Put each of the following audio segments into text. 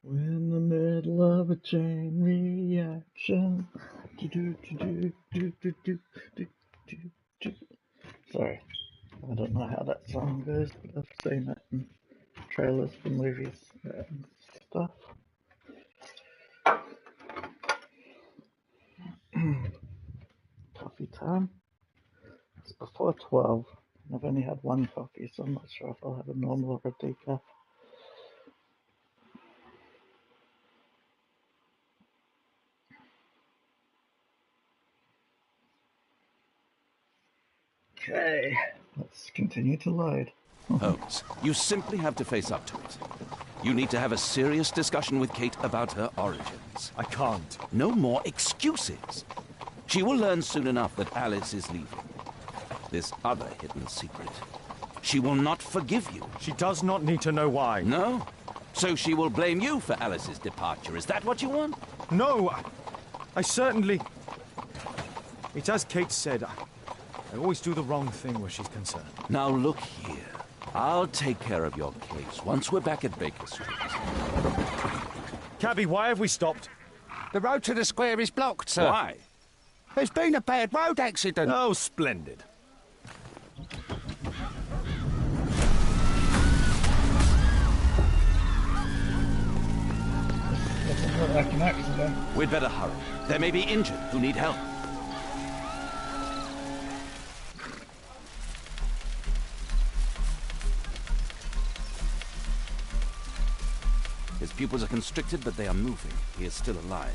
We're in the middle of a chain reaction. Do, do, do, do, do, do, do, do, do, do. Sorry, I don't know how that song goes, but I've seen it in trailers for movies and stuff. Coffee time. It's before 12. I've only had one coffee, so I'm not sure if I'll have a normal or a decaf. Okay, let's continue to load. Holmes, you simply have to face up to it. You need to have a serious discussion with Kate about her origins. I can't. No more excuses. She will learn soon enough that Alice is leaving. This other hidden secret. She will not forgive you. She does not need to know why. No? So she will blame you for Alice's departure. Is that what you want? No, I certainly... It's as Kate said, I always do the wrong thing where she's concerned. Now look here. I'll take care of your case once we're back at Baker Street. Cabby, why have we stopped? The road to the square is blocked, sir. Why? There's been a bad road accident. Oh, splendid. Doesn't look like an accident. We'd better hurry. There may be injured who need help. His pupils are constricted, but they are moving. He is still alive.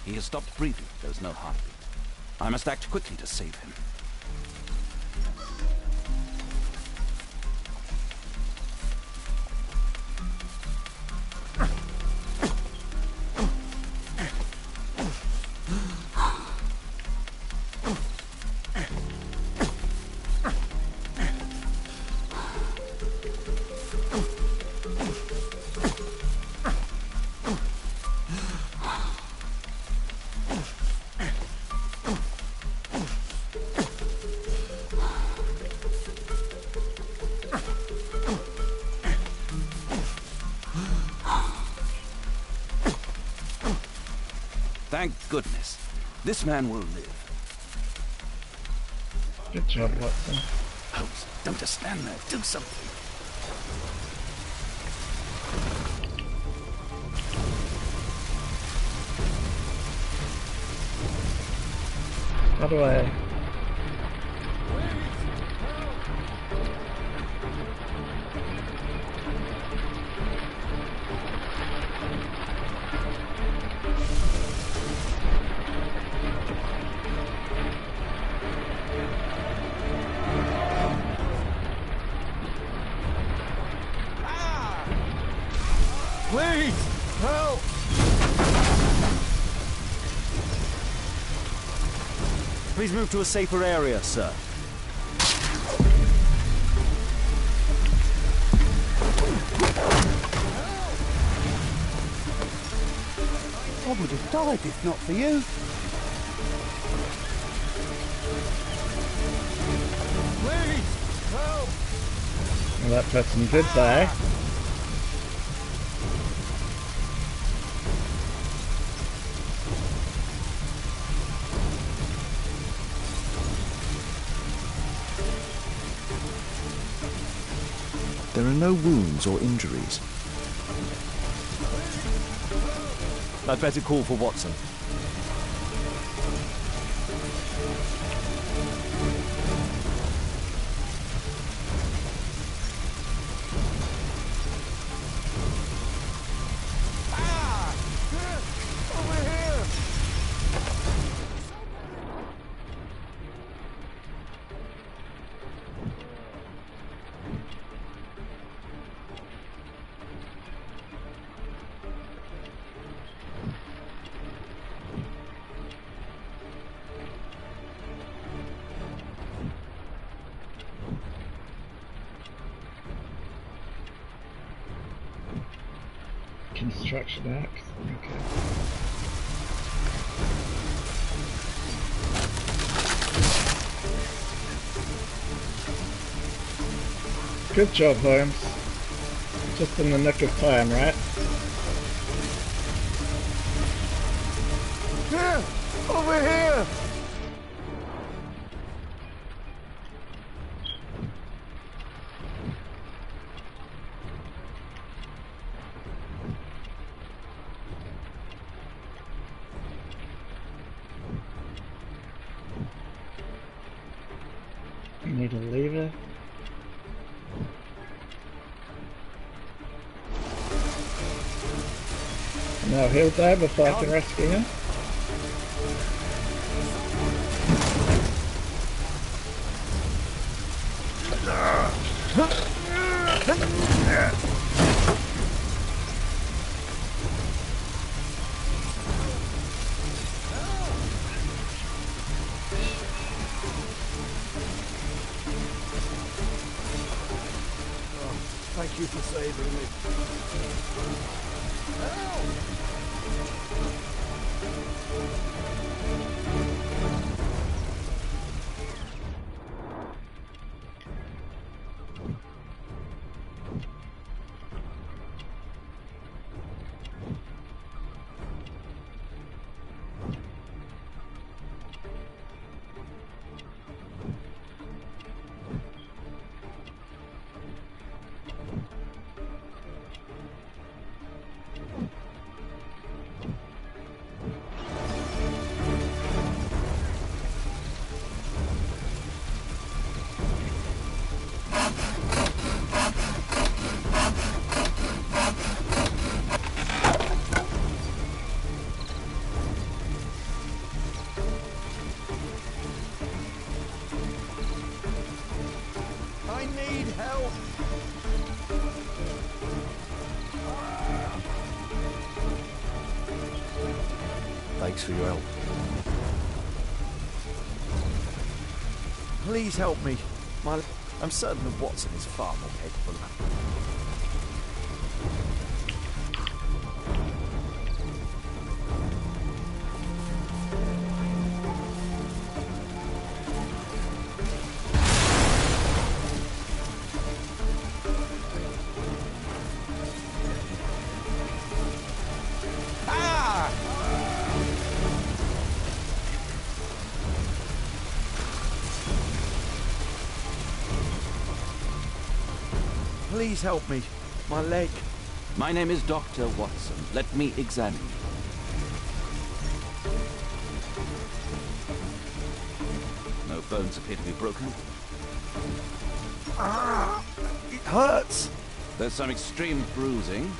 He has stopped breathing. There is no heartbeat. I must act quickly to save him. Thank goodness. This man will live. Good job, Watson. Holmes, don't just stand there. Do something. How do I... Please, help! Please move to a safer area, sir. I would have died if not for you. Please, help! Well, that person did die. There are no wounds or injuries. I'd better call for Watson. Over here! Construction axe. Okay. Good job, Holmes. Just in the nick of time, right? Here! Over here! You need a lever. Now he'll die before I can rescue him. Thank you for saving me. I need help! Thanks for your help. Please help me. I'm certain that Watson is far more capable of that. Please help me. My leg. My name is Dr. Watson. Let me examine you. No bones appear to be broken. It hurts. There's some extreme bruising.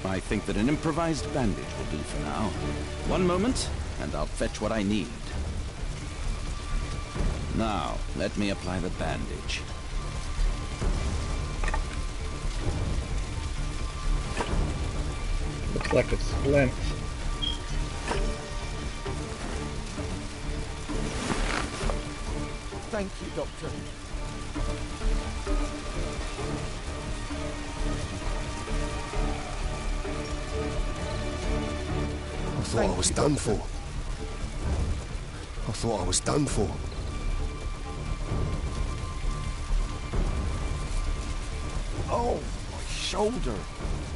I think that an improvised bandage will do for now. One moment, and I'll fetch what I need. Now, let me apply the bandage. Looks like it's splint. Thank you, Doctor. I thought I was done for. I thought I was done for. Oh, my shoulder.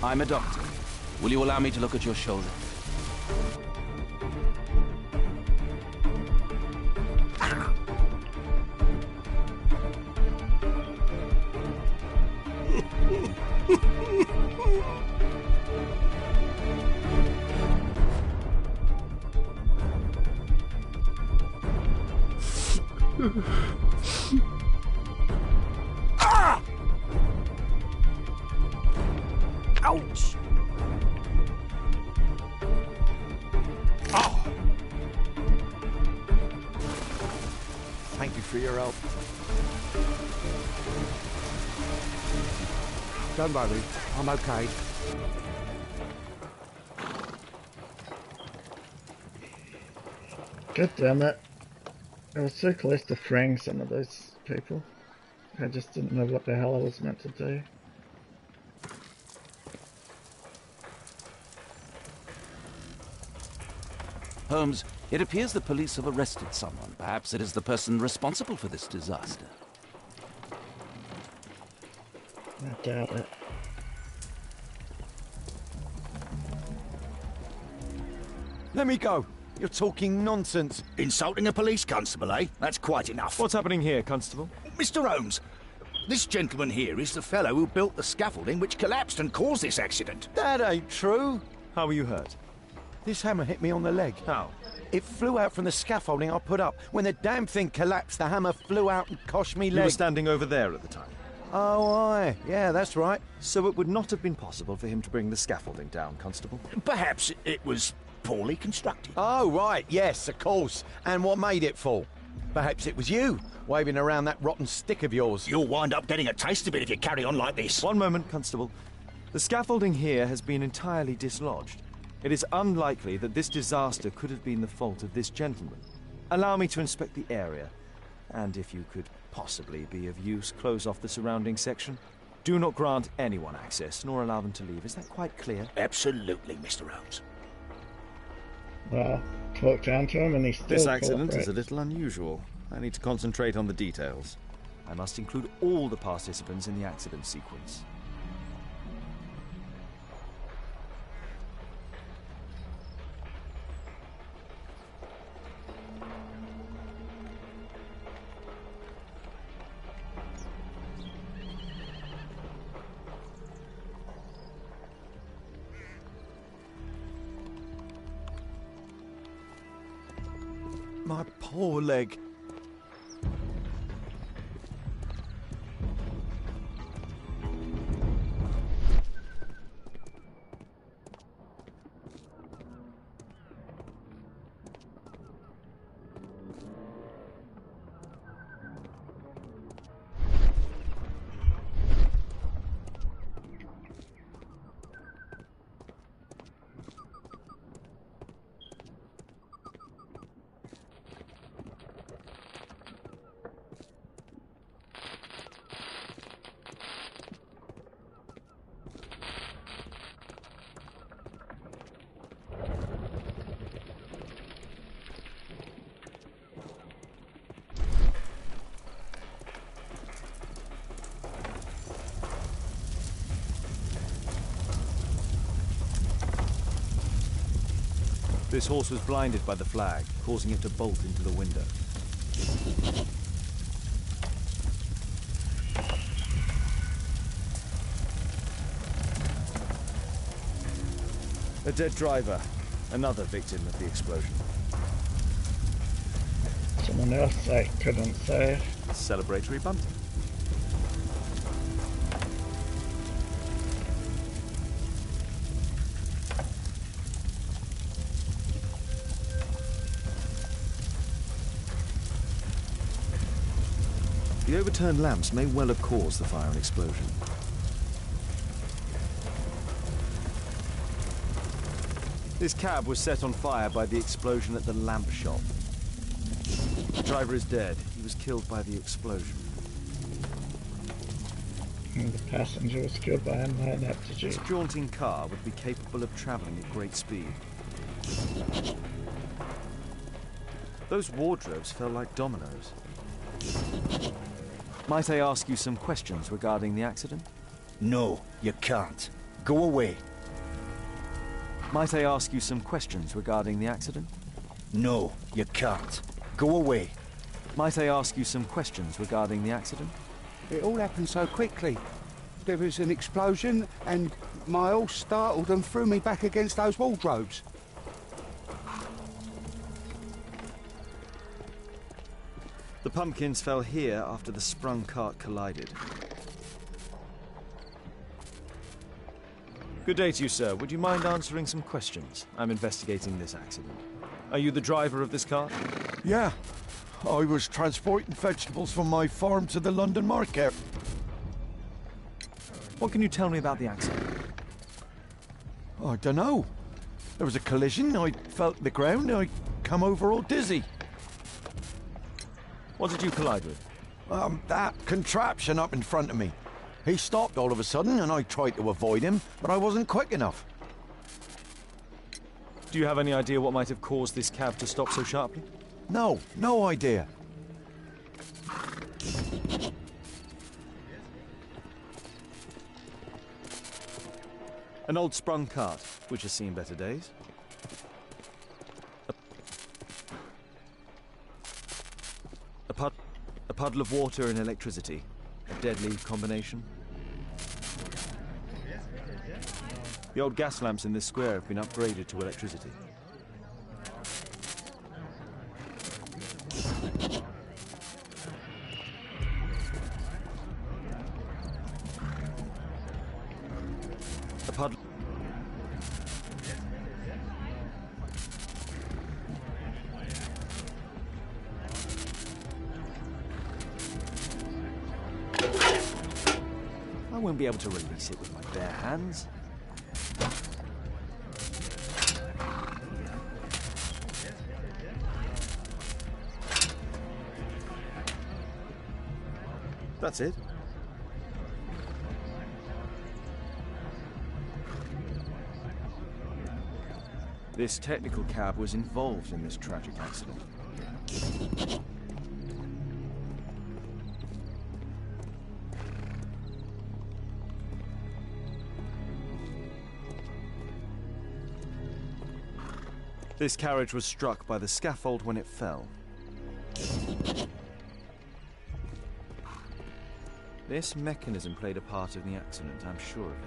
I'm a doctor. Will you allow me to look at your shoulder? Ouch! Oh. Thank you for your help. Don't worry, I'm okay. God damn it. I was so close to freeing some of those people. I just didn't know what the hell I was meant to do. Holmes, it appears the police have arrested someone. Perhaps it is the person responsible for this disaster. I doubt it. Let me go. You're talking nonsense. Insulting a police constable, eh? That's quite enough. What's happening here, Constable? Mr. Holmes, this gentleman here is the fellow who built the scaffolding which collapsed and caused this accident. That ain't true. How were you hurt? This hammer hit me on the leg. How? It flew out from the scaffolding I put up. When the damn thing collapsed, the hammer flew out and cost me You were leg. standing over there at the time. Oh, aye. Yeah, that's right. So it would not have been possible for him to bring the scaffolding down, Constable? Perhaps it was poorly constructed. Oh, right. Yes, of course. And what made it fall? Perhaps it was you, waving around that rotten stick of yours. You'll wind up getting a taste of it if you carry on like this. One moment, Constable. The scaffolding here has been entirely dislodged. It is unlikely that this disaster could have been the fault of this gentleman. Allow me to inspect the area, and if you could possibly be of use, close off the surrounding section. Do not grant anyone access, nor allow them to leave. Is that quite clear? Absolutely, Mr. Holmes. Well, talk down to him and he's still This accident is cooperates. a little unusual. I need to concentrate on the details. I must include all the participants in the accident sequence. My poor leg. This horse was blinded by the flag, causing it to bolt into the window. A dead driver, another victim of the explosion. Someone else they couldn't save. Celebratory bunting. The overturned lamps may well have caused the fire and explosion. This cab was set on fire by the explosion at the lamp shop. The driver is dead. He was killed by the explosion. And the passenger was killed by a mine This aptitude. jaunting car would be capable of traveling at great speed. Those wardrobes fell like dominoes. Might I ask you some questions regarding the accident? No, you can't. Go away. Might I ask you some questions regarding the accident? No, you can't. Go away. Might I ask you some questions regarding the accident? It all happened so quickly. There was an explosion and my horse startled and threw me back against those wardrobes. The pumpkins fell here after the sprung cart collided. Good day to you, sir. Would you mind answering some questions? I'm investigating this accident. Are you the driver of this car? Yeah. I was transporting vegetables from my farm to the London market. What can you tell me about the accident? I don't know. There was a collision. I felt the ground. I come over all dizzy. What did you collide with? That contraption up in front of me. He stopped all of a sudden and I tried to avoid him, but I wasn't quick enough. Do you have any idea what might have caused this cab to stop so sharply? No, no idea. An old sprung cart, which has seen better days. A puddle of water and electricity. A deadly combination. The old gas lamps in this square have been upgraded to electricity. A puddle... I won't be able to release it with my bare hands. That's it. This technical cab was involved in this tragic accident. This carriage was struck by the scaffold when it fell. This mechanism played a part in the accident, I'm sure of it.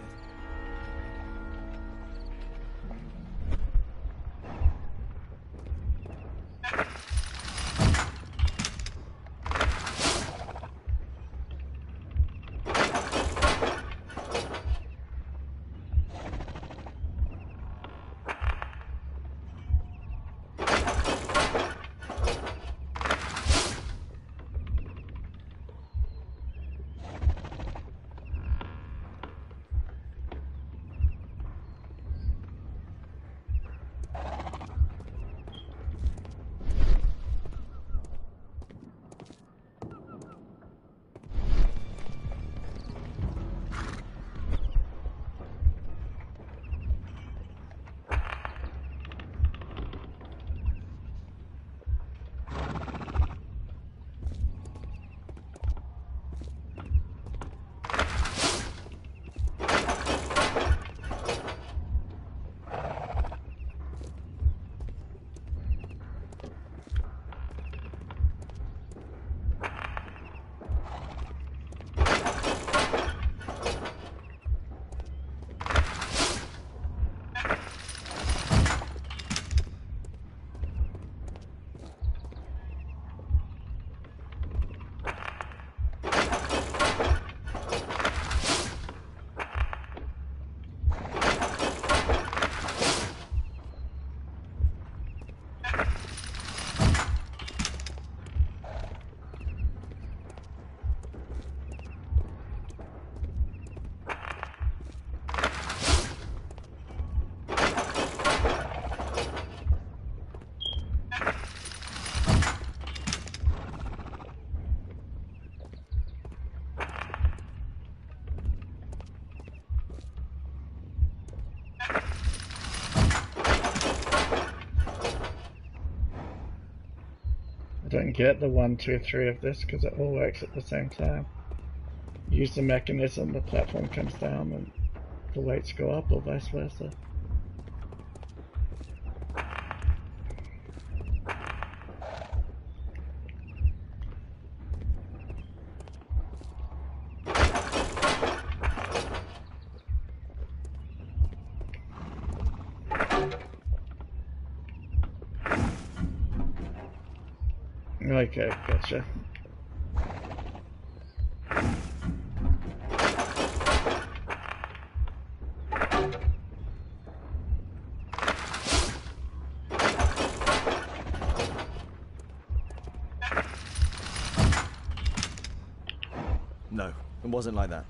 I don't get the 1, 2, 3 of this because it all works at the same time. Use the mechanism, the platform comes down and the weights go up, or vice versa. Okay, gotcha. No, it wasn't like that.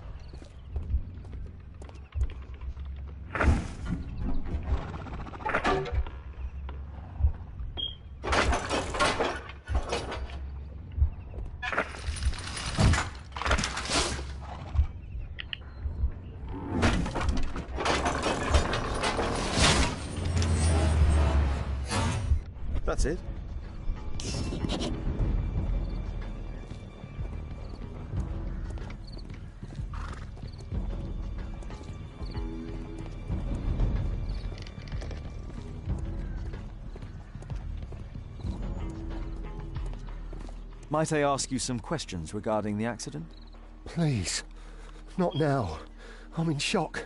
That's it. Might I ask you some questions regarding the accident? Please. Not now. I'm in shock.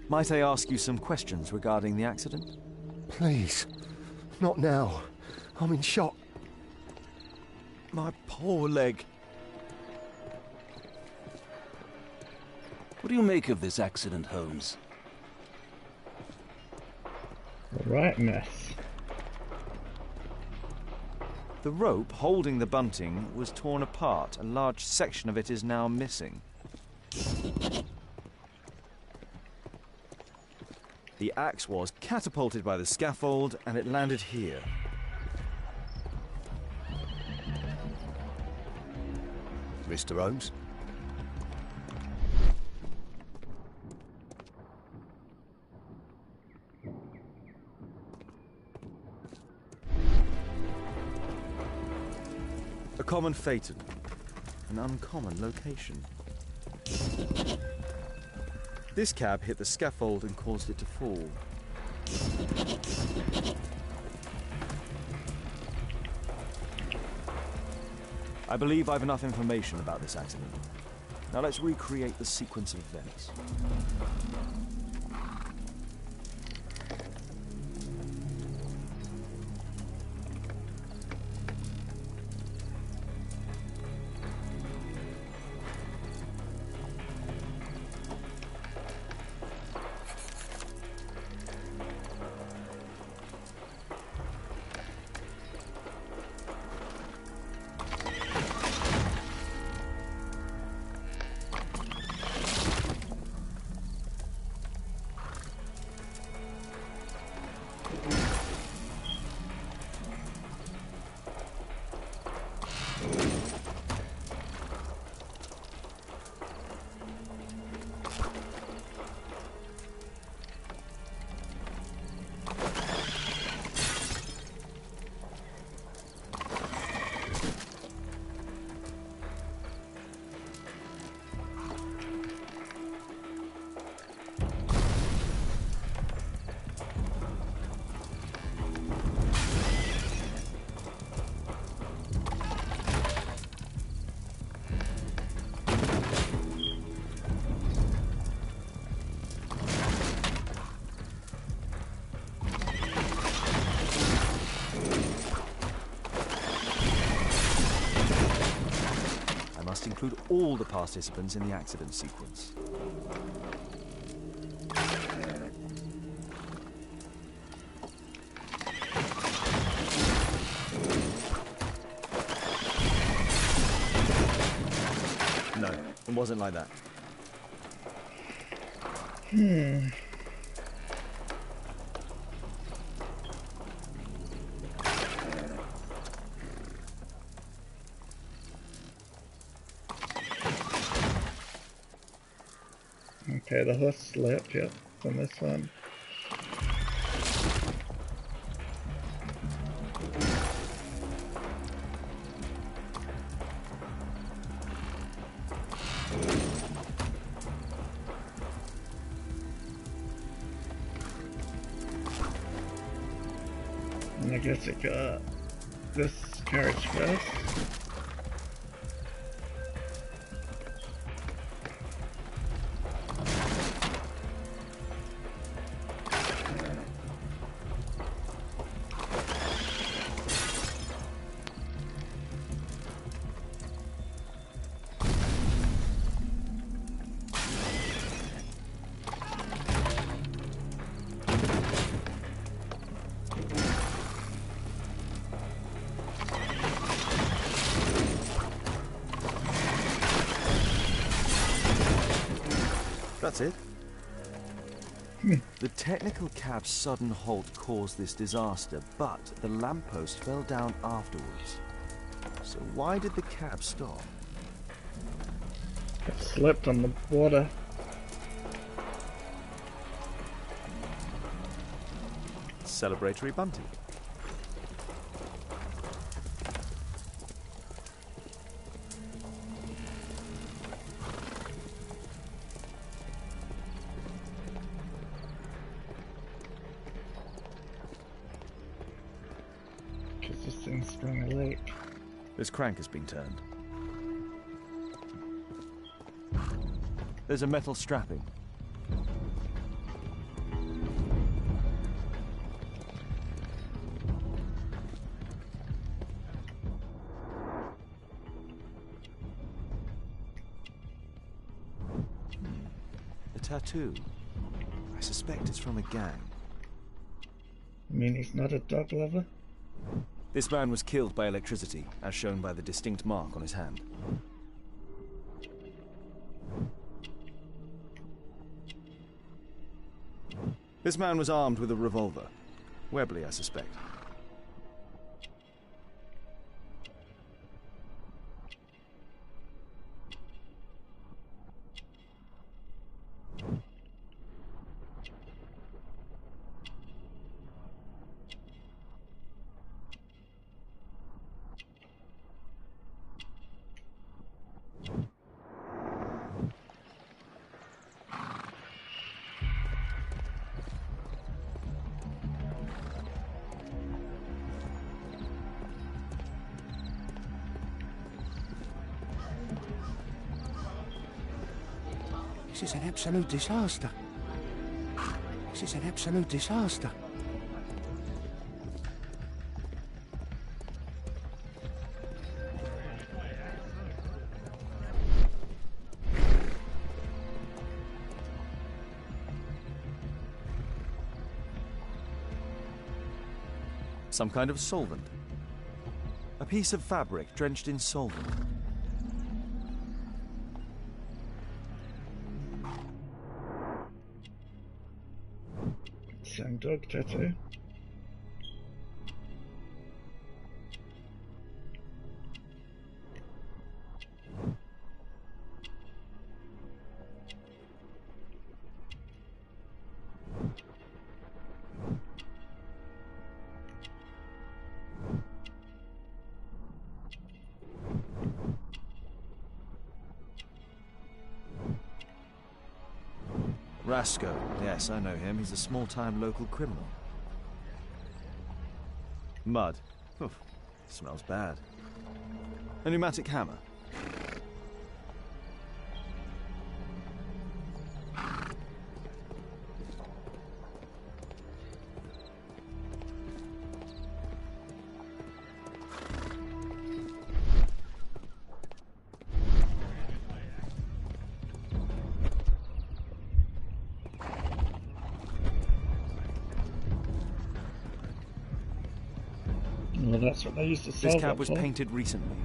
Might I ask you some questions regarding the accident? Please. Not now. I'm in shock. My poor leg. What do you make of this accident, Holmes? Right mess. The rope holding the bunting was torn apart. A large section of it is now missing. The axe was catapulted by the scaffold and it landed here. Mr. Holmes? A common phaeton. An uncommon location. This cab hit the scaffold and caused it to fall. I believe I've enough information about this accident. Now let's recreate the sequence of events. Include all the participants in the accident sequence. No, it wasn't like that. Okay, the horse slipped, yep, from this one. And I guess it got this carriage first. That's it. The technical cab's sudden halt caused this disaster, but the lamppost fell down afterwards. So why did the cab stop? It slipped on the water. Celebratory bunting. Because this thing sprung a leak. This crank has been turned. There's a metal strapping. A tattoo. I suspect it's from a gang. I mean, he's not a dog lover. This man was killed by electricity, as shown by the distinct mark on his hand. This man was armed with a revolver. Webley, I suspect. This is an absolute disaster. This is an absolute disaster. Some kind of solvent. A piece of fabric drenched in solvent. Same dog tattoo. Rasco. Yes, I know him. He's a small-time local criminal. Mud. Oof, smells bad. A pneumatic hammer. Well, that's what they used to sell. This cab was painted recently.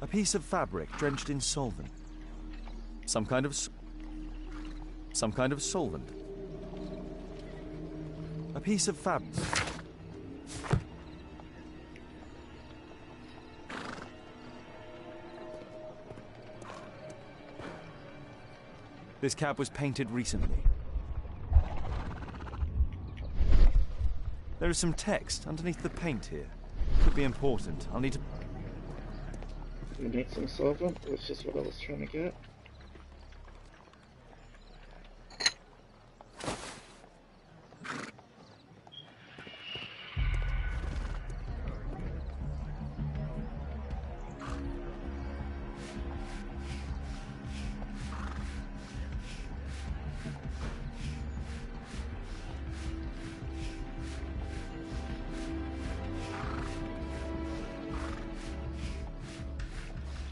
A piece of fabric drenched in solvent. Some kind of solvent. A piece of fabric. This cab was painted recently. There is some text underneath the paint here. Could be important. I'll need to... We need some solvent, which is what I was trying to get.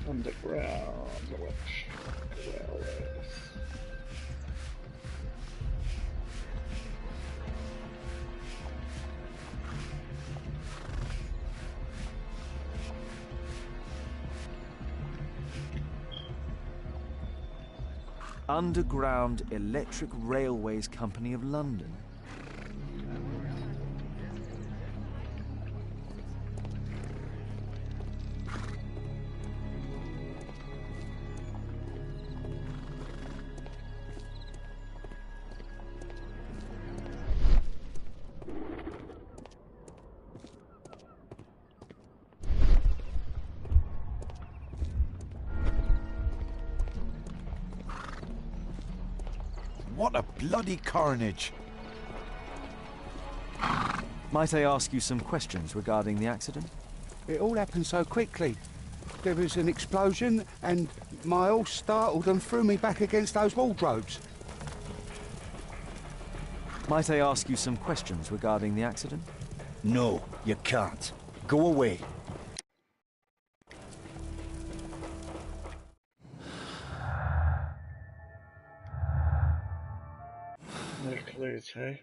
Underground railways. Underground Electric Railways Company of London. What a bloody carnage! Might I ask you some questions regarding the accident? It all happened so quickly. There was an explosion and my horse startled and threw me back against those wardrobes. Might I ask you some questions regarding the accident? No, you can't. Go away. No clues, hey?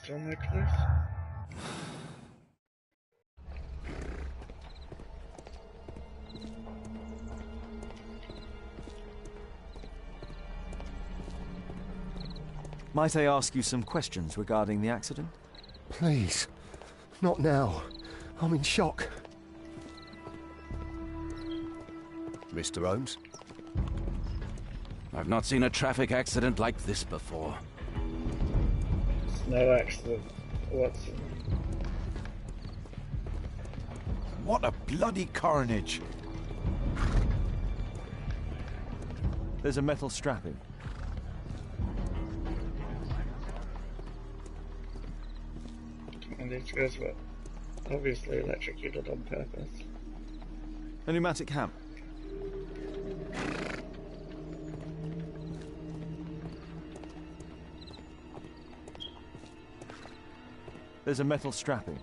Still no clues? Might I ask you some questions regarding the accident? Please. Not now. I'm in shock. Mr. Holmes? I've not seen a traffic accident like this before. It's no accident, Watson. What a bloody carnage! There's a metal strapping. And these guys were obviously electrocuted on purpose. A pneumatic hammer. There's a metal strapping.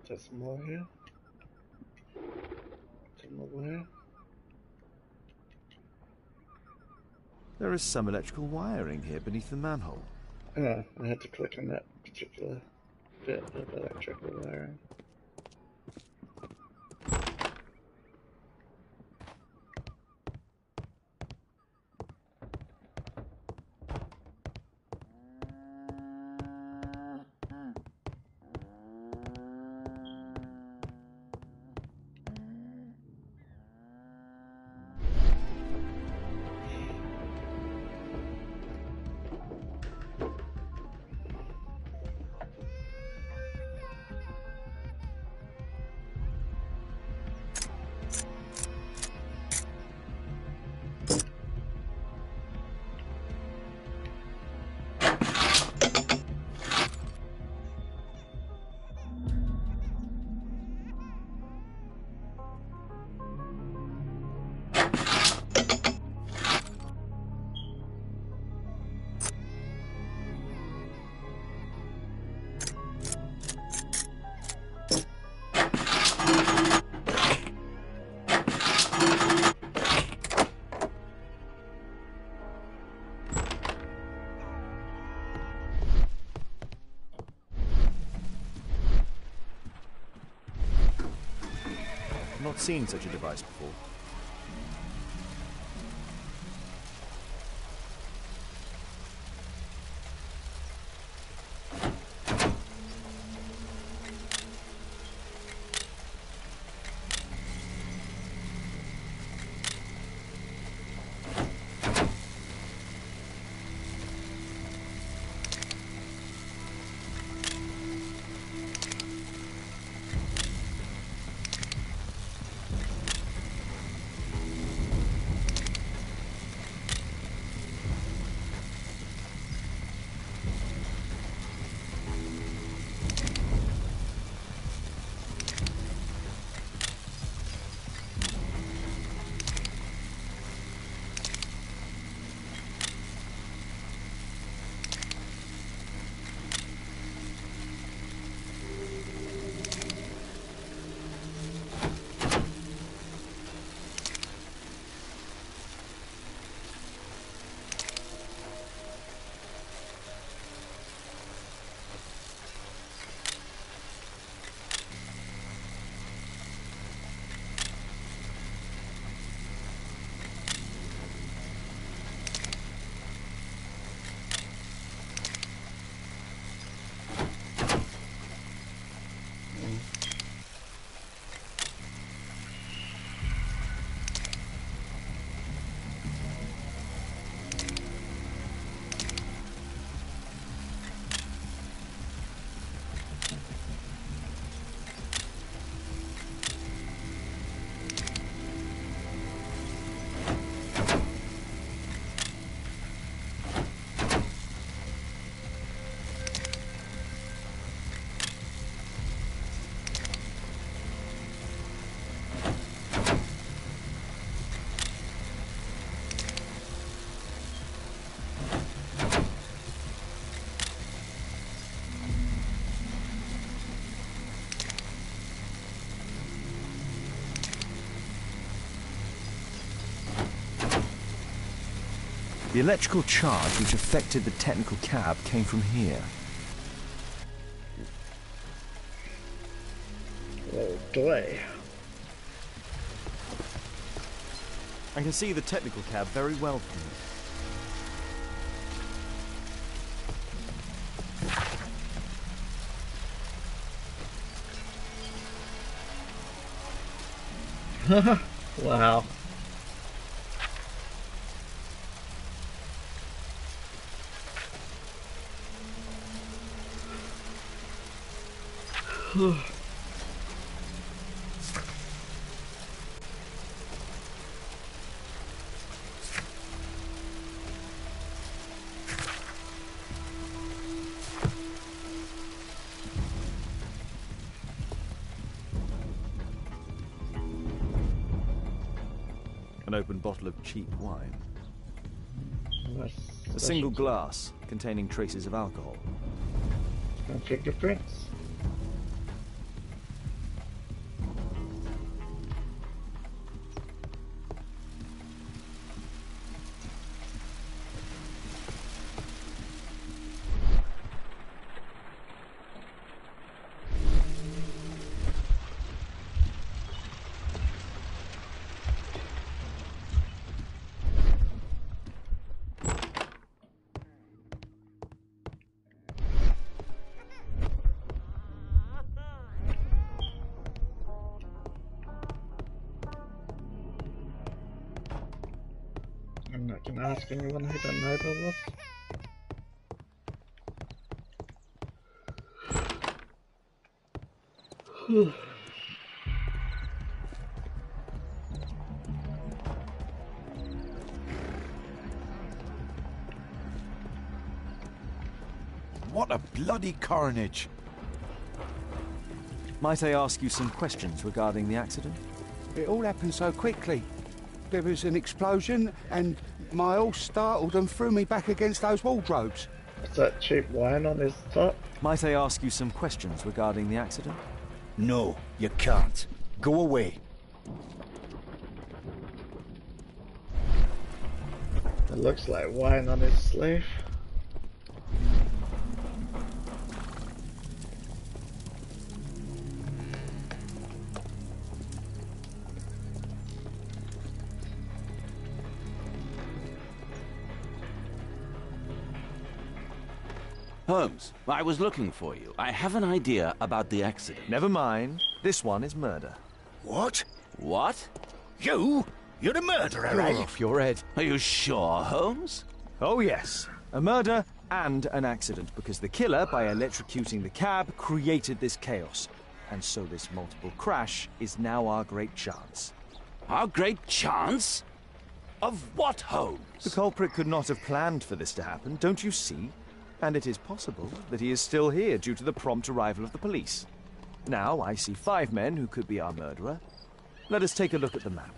There's more here. Some more here. There is some electrical wiring here beneath the manhole. Oh, I had to click on that particular bit of electrical wiring. not seen such a device before. The electrical charge which affected the technical cab came from here. Okay. I can see the technical cab very well from here. Wow. An open bottle of cheap wine. That's A single glass containing traces of alcohol. Don't check your drinks. I'm not gonna ask anyone who don't know about this. What a bloody carnage! Might I ask you some questions regarding the accident? It all happened so quickly. There was an explosion, and my horse startled and threw me back against those wardrobes. Is that cheap wine on his top? Might I ask you some questions regarding the accident? No, you can't. Go away. It looks like wine on his sleeve. Holmes, I was looking for you. I have an idea about the accident. Never mind. This one is murder. What? What? You? You're the murderer, You're eh? off your head. Are you sure, Holmes? Oh yes, a murder and an accident, because the killer, by electrocuting the cab, created this chaos. And so this multiple crash is now our great chance. Our great chance? Of what, Holmes? The culprit could not have planned for this to happen, don't you see? And it is possible that he is still here due to the prompt arrival of the police. Now I see 5 men who could be our murderer. Let us take a look at the map.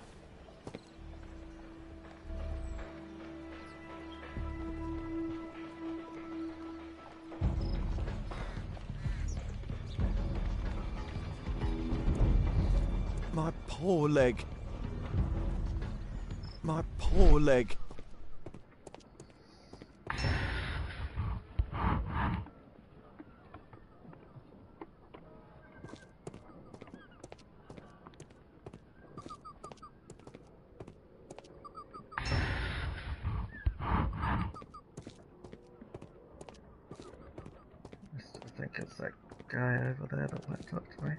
My poor leg. My poor leg. I think it's that guy over there that might talk to me.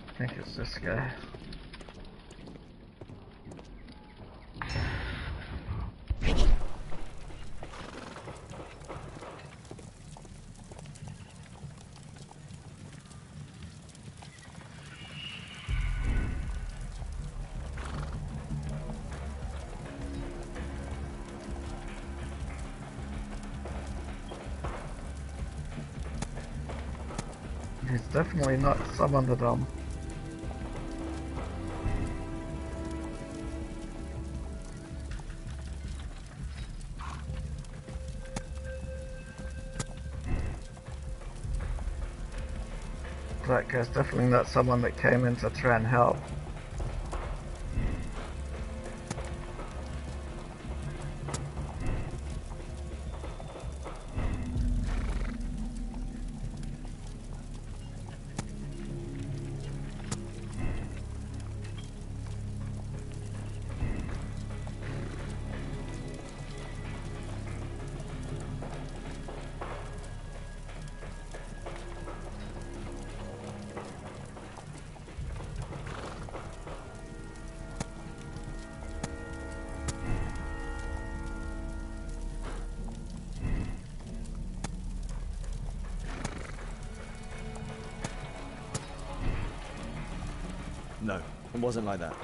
I think it's this guy. He's definitely not someone that that guy's definitely not someone that came in to try and help. No, it wasn't like that.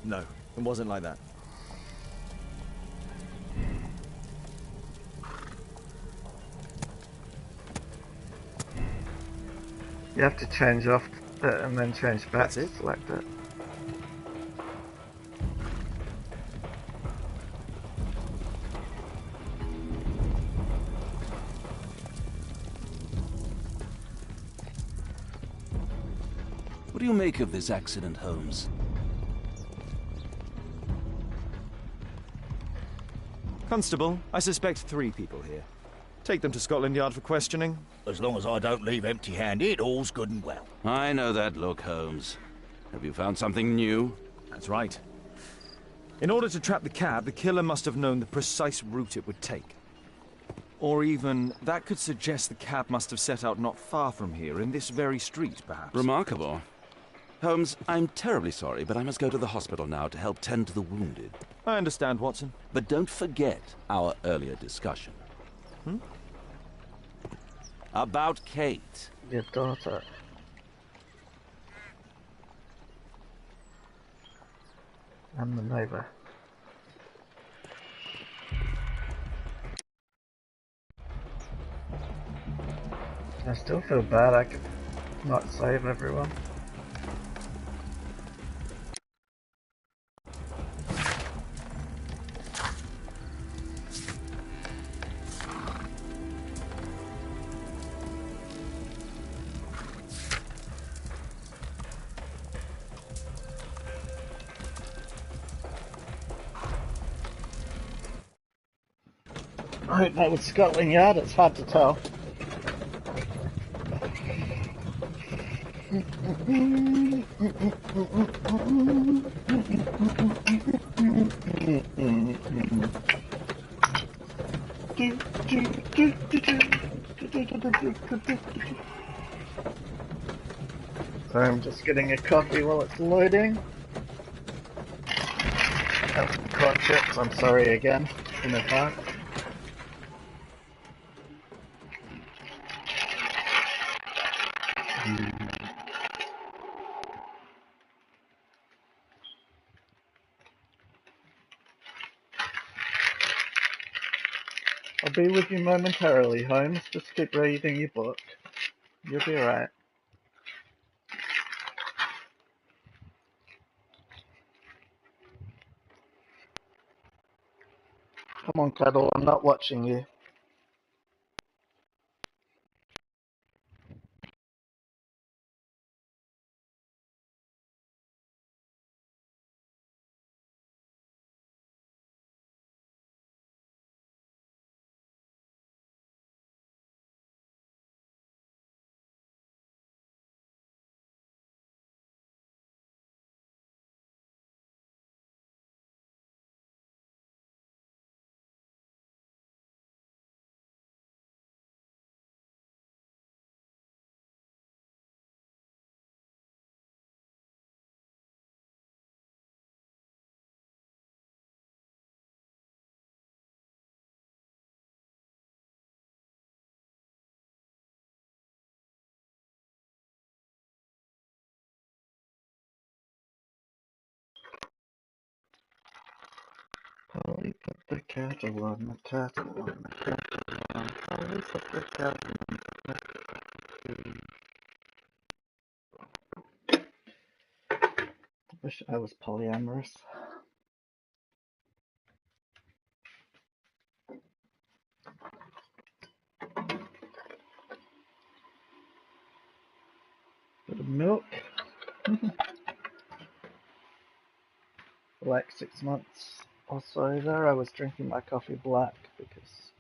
No, it wasn't like that. You have to change off it and then change back That's it? to select it. What do you make of this accident, Holmes? Constable, I suspect 3 people here. Take them to Scotland Yard for questioning. As long as I don't leave empty-handed, all's good and well. I know that look, Holmes. Have you found something new? That's right. In order to trap the cab, the killer must have known the precise route it would take. Or even, that could suggest the cab must have set out not far from here, in this very street, perhaps. Remarkable. Holmes, I'm terribly sorry, but I must go to the hospital now to help tend to the wounded. I understand, Watson. But don't forget our earlier discussion. About Kate. Your daughter. And the neighbour. I still feel bad I could not save everyone. I hope that was Scotland Yard, it's hard to tell. So I'm just getting a coffee while it's loading. Corn chips, I'm sorry again, in advance. I'll be with you momentarily, Holmes. Just keep reading your book. You'll be alright. Come on, Cuddle, I'm not watching you. Polly put the kettle on the kettle on the kettle on. Polly put the kettle on the kettle. Wish I was polyamorous. Bit of milk. For like 6 months or so there, I was drinking my coffee black because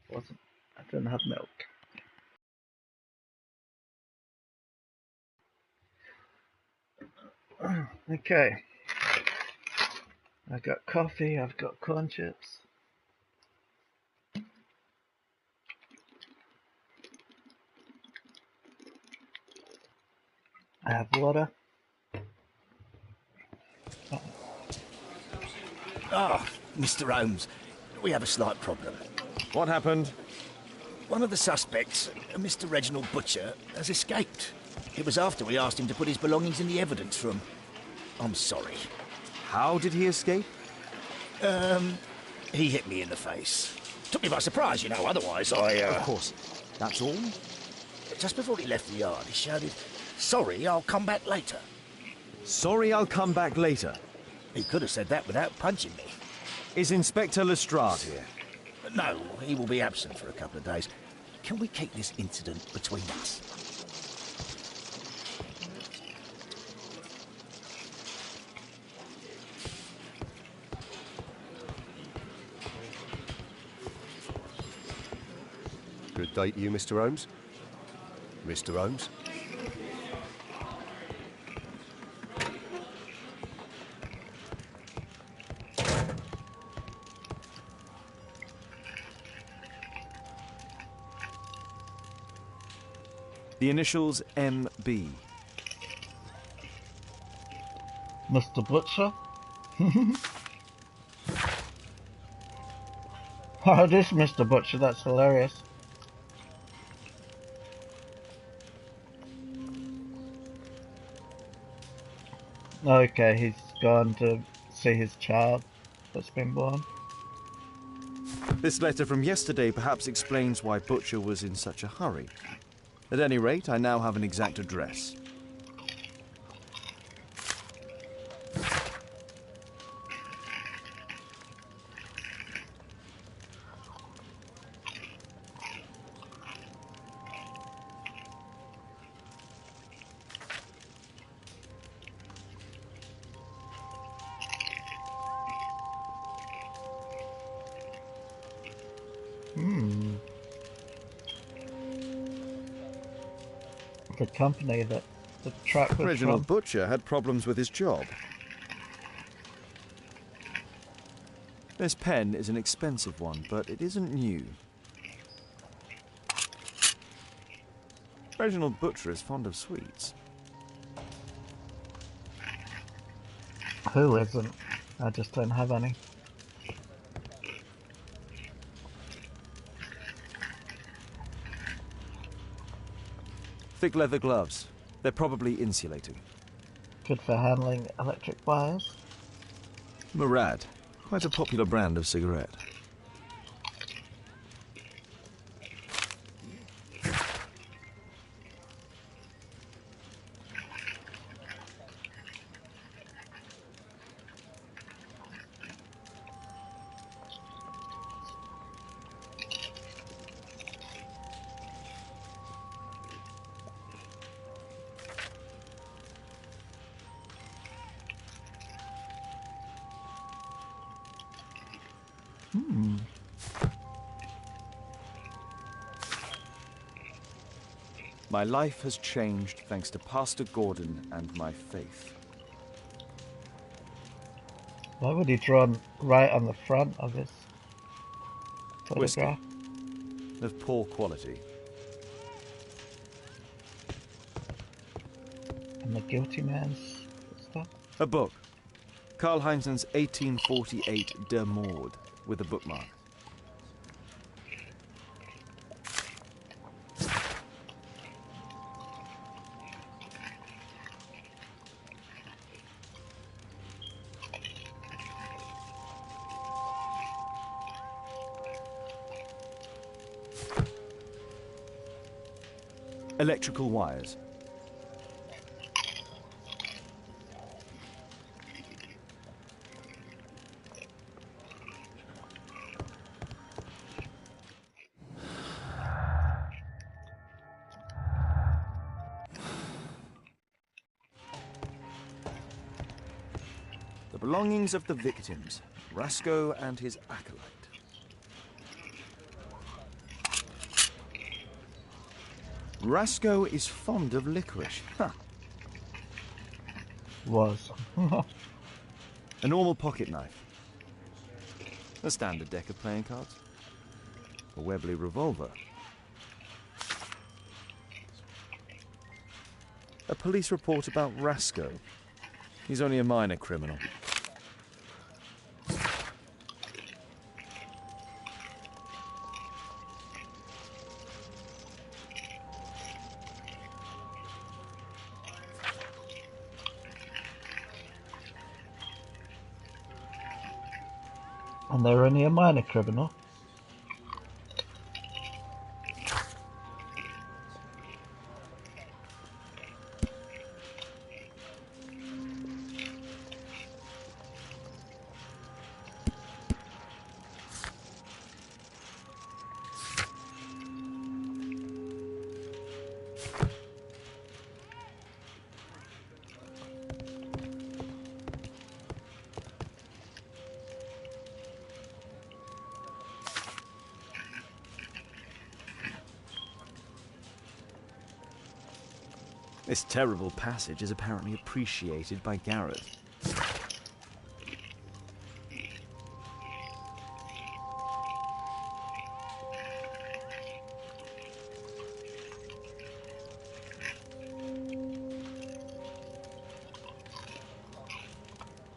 I didn't have milk. Okay. I've got coffee, I've got corn chips. I have water. Ah, Mr. Holmes, we have a slight problem. What happened? One of the suspects, Mr. Reginald Butcher, has escaped. It was after we asked him to put his belongings in the evidence room. I'm sorry. How did he escape? He hit me in the face. Took me by surprise, you know, otherwise I, Of course. That's all? Just before he left the yard, he shouted, "Sorry, I'll come back later." Sorry, I'll come back later. He could have said that without punching me. Is Inspector Lestrade here? No, he will be absent for a couple of days. Can we keep this incident between us? Good day to you, Mr. Holmes. Mr. Holmes. The initials MB. Mr. Butcher? Oh, it is Mr. Butcher, that's hilarious. Okay, he's gone to see his child that's been born. This letter from yesterday perhaps explains why Butcher was in such a hurry. At any rate, I now have an exact address. the company that the truck was Reginald from. Butcher had problems with his job. This pen is an expensive one, but it isn't new. Reginald Butcher is fond of sweets. Who isn't? I just don't have any. Thick leather gloves. They're probably insulating. Good for handling electric wires. Murad. Quite a popular brand of cigarette. My life has changed thanks to Pastor Gordon and my faith. Why would he draw right on the front of his Whiskey. photograph? Of poor quality. And the guilty man's stuff? A book. Karl Heinzen's 1848 Der Mord, with a bookmark. Electrical wires. The belongings of the victims, Rasco and his acolyte. Rasco is fond of licorice. Huh. Was. A normal pocket knife. A standard deck of playing cards. A Webley revolver. A police report about Rasco. He's only a minor criminal. And they're only a minor criminal. This terrible passage is apparently appreciated by Gareth.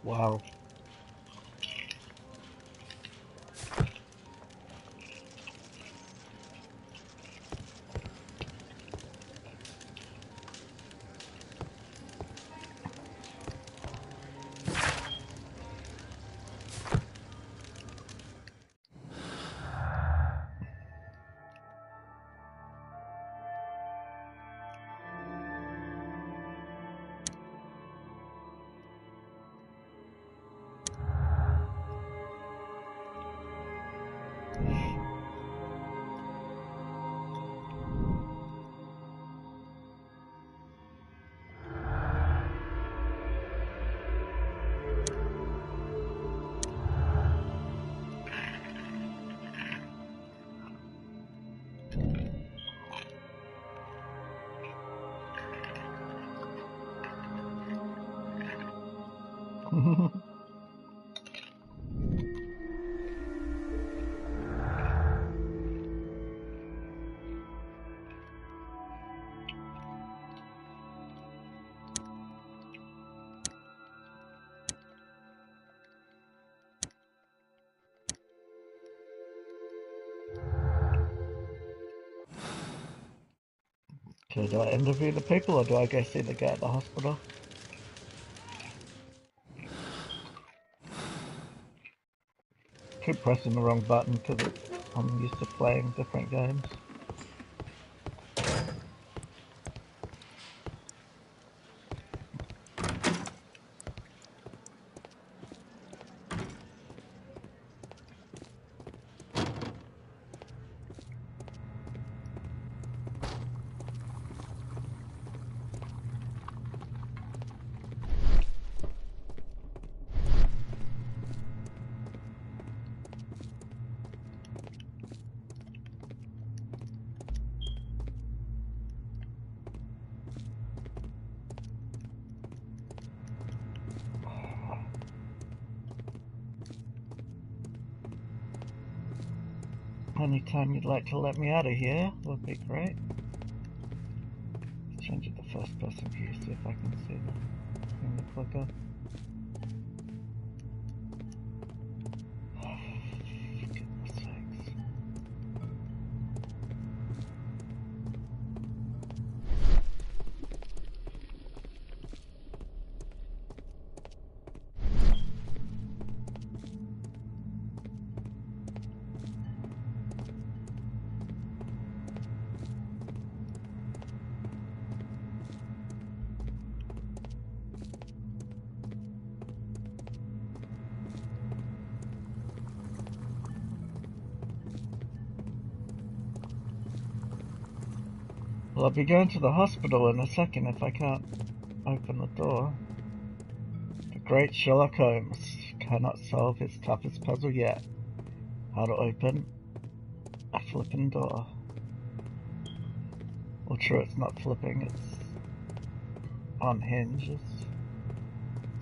Wow. So do I interview the people or do I go see the guy at the hospital? Keep pressing the wrong button because I'm used to playing different games. Anytime you'd like to let me out of here would be great. Change it to first person view, see if I can see the clicker. For goodness sakes. Well, I'll be going to the hospital in a second if I can't open the door. The great Sherlock Holmes cannot solve his toughest puzzle yet. How to open a flipping door. Well, true, it's not flipping, it's on hinges.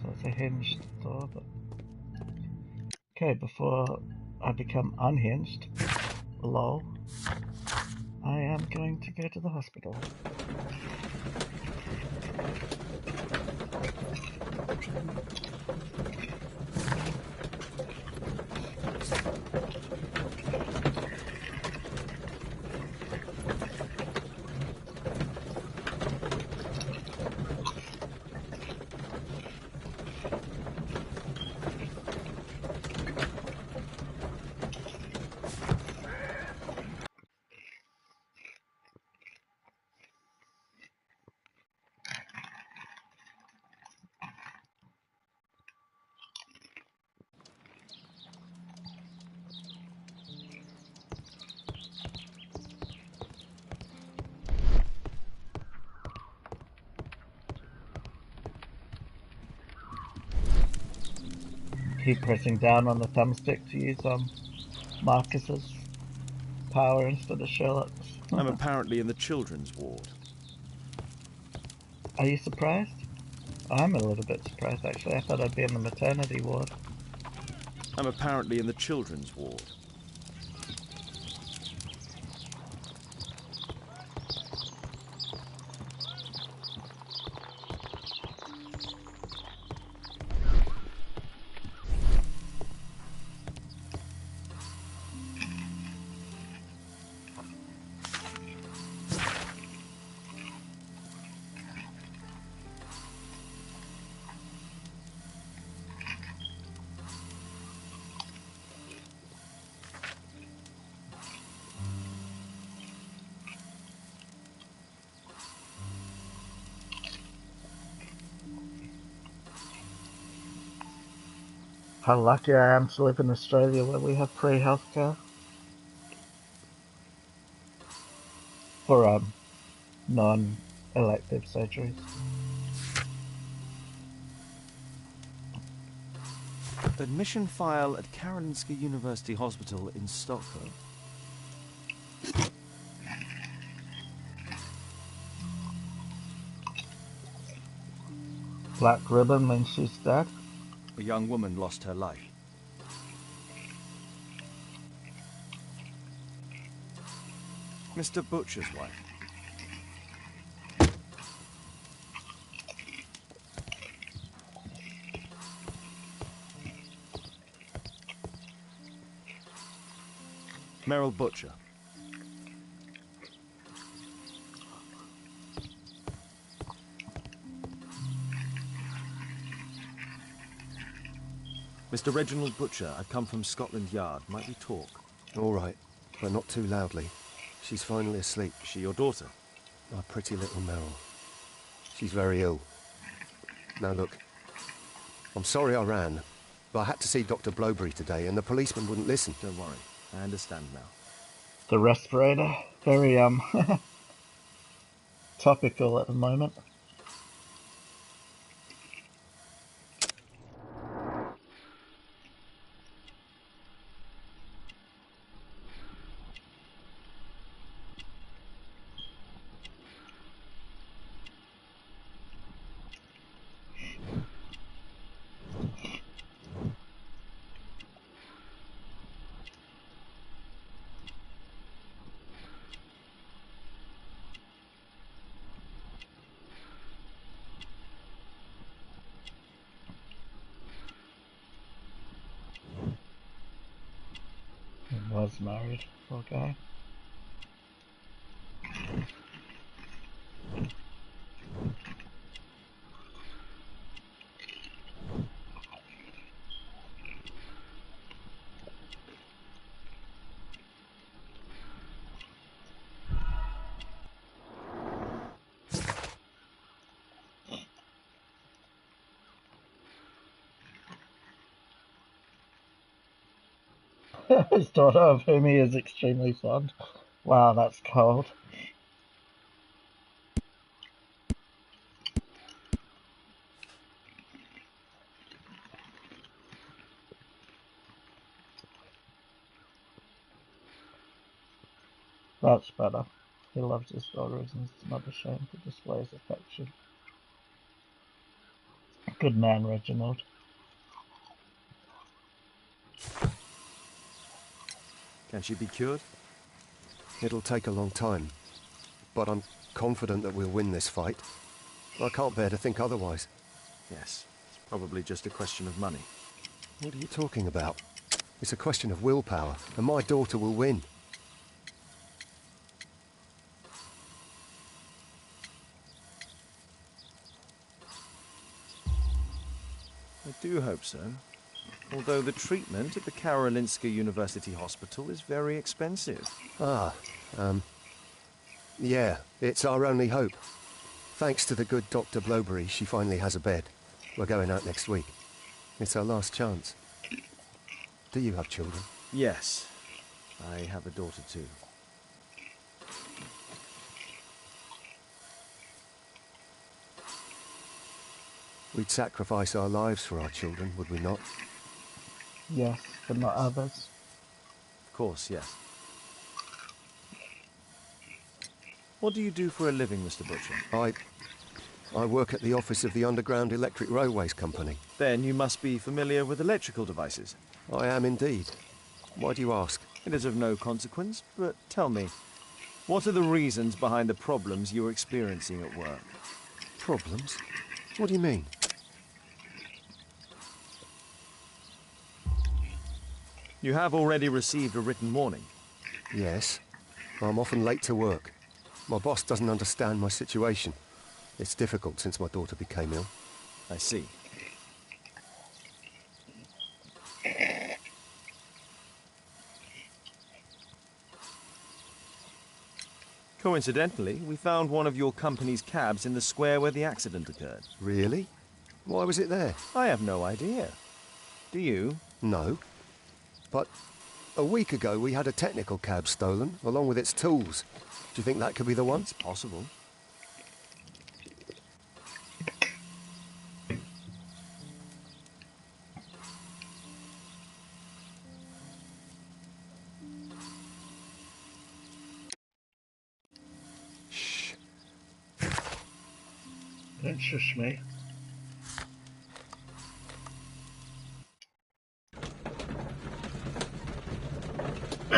So it's a hinged door, but... Okay, before I become unhinged, lol, I am going to go to the hospital. Keep pressing down on the thumbstick to use Marcus's power instead of Sherlock's. I'm apparently in the children's ward. Are you surprised? I'm a little bit surprised actually. I thought I'd be in the maternity ward. I'm apparently in the children's ward. How lucky I am to live in Australia where we have free healthcare for non-elective surgeries. Admission file at Karolinska University Hospital in Stockholm. Black ribbon means she's dead. A young woman lost her life. Mr. Butcher's wife. Merrill Butcher. Mr. Reginald Butcher, I've come from Scotland Yard. Might we talk? All right, but not too loudly. She's finally asleep. Is she your daughter? My pretty little Merrill. She's very ill. Now look, I'm sorry I ran, but I had to see Dr. Blowberry today and the policeman wouldn't listen. Don't worry, I understand now. The respirator, very topical at the moment. He was married, poor guy. His daughter, of whom he is extremely fond. Wow, that's cold. That's better. He loves his daughter and is not ashamed to display his affection. Good man, Reginald. Can she be cured? It'll take a long time, but I'm confident that we'll win this fight. I can't bear to think otherwise. Yes, it's probably just a question of money. What are you talking about? It's a question of willpower, and my daughter will win. I do hope so. Although the treatment at the Karolinska University Hospital is very expensive. Yeah, it's our only hope. Thanks to the good Dr. Blowberry, she finally has a bed. We're going out next week. It's our last chance. Do you have children? Yes, I have a daughter too. We'd sacrifice our lives for our children, would we not? Yes, but not others. Of course, yes. What do you do for a living, Mr. Butcher? I work at the office of the Underground Electric Railways Company. Then you must be familiar with electrical devices. I am indeed. Why do you ask? It is of no consequence, but tell me, what are the reasons behind the problems you're experiencing at work? Problems? What do you mean? You have already received a written warning. Yes. I'm often late to work. My boss doesn't understand my situation. It's difficult since my daughter became ill. I see. Coincidentally, we found one of your company's cabs in the square where the accident occurred. Really? Why was it there? I have no idea. Do you? No. But a week ago we had a technical cab stolen, along with its tools. Do you think that could be the one? It's possible. Shh. Don't shush me.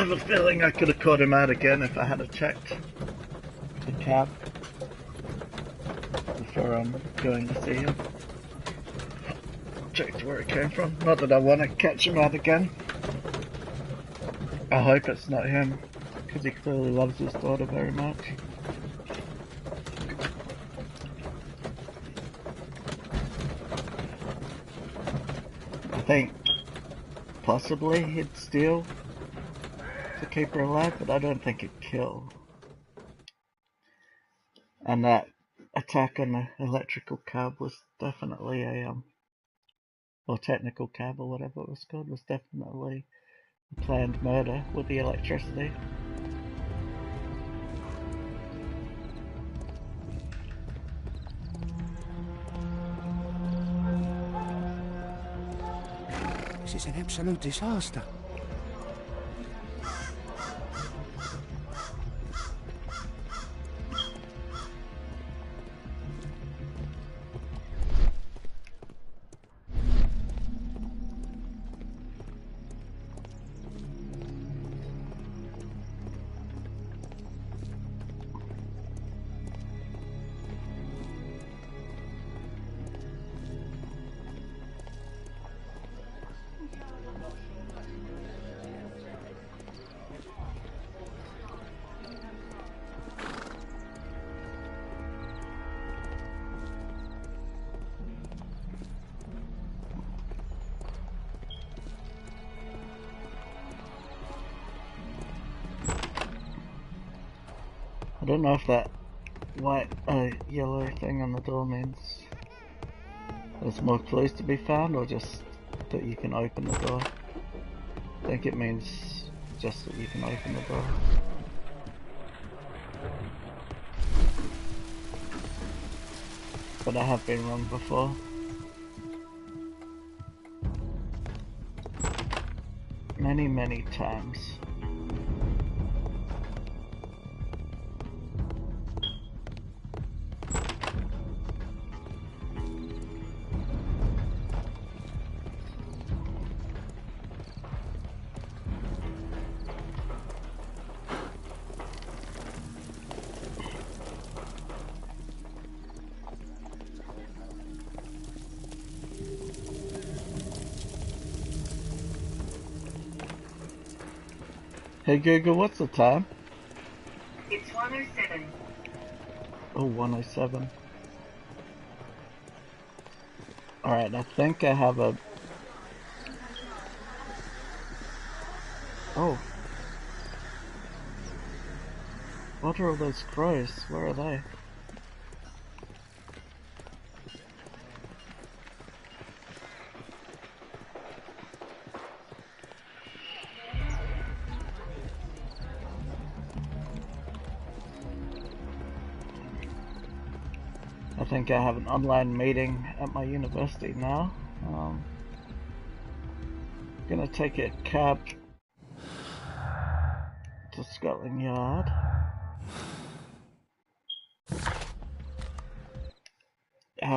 have a feeling I could have caught him out again if I had checked the cab before I'm going to see him. Checked where it came from. Not that I want to catch him out again. I hope it's not him, because he clearly loves his daughter very much. I think possibly he'd steal to keep her alive, but I don't think he'd kill. And that attack on the electrical cab was definitely a, or technical cab or whatever it was called, was definitely a planned murder with the electricity. This is an absolute disaster. I don't know if that white, yellow thing on the door means there's more clues to be found, or just that you can open the door. I think it means just that you can open the door. But I have been wrong before. Many, many times. Hey Google, what's the time? It's 1:07. Oh, 1:07. Alright, I think I have a... Oh. What are all those crows? Where are they? I think I have an online meeting at my university now. Gonna take a cab to Scotland Yard.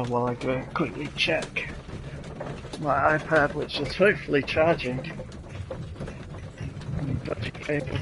While I go quickly check my iPad, which is hopefully charging. Dodgy cable.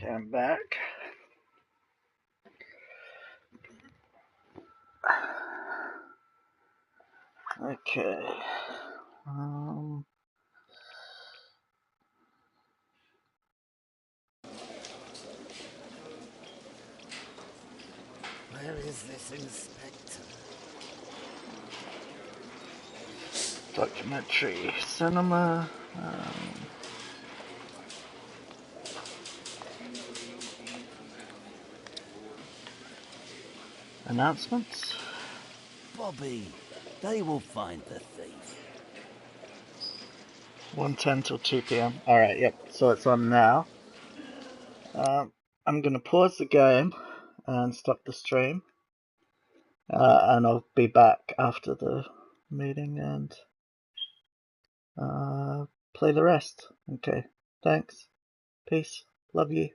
Okay, I'm back. Okay. Where is this inspector? Documentary cinema. announcements. Bobby, they will find the thief. 1:10 till 2 p.m. Alright, yep, so it's on now. I'm going to pause the game and stop the stream. And I'll be back after the meeting and play the rest. Okay, thanks. Peace. Love you.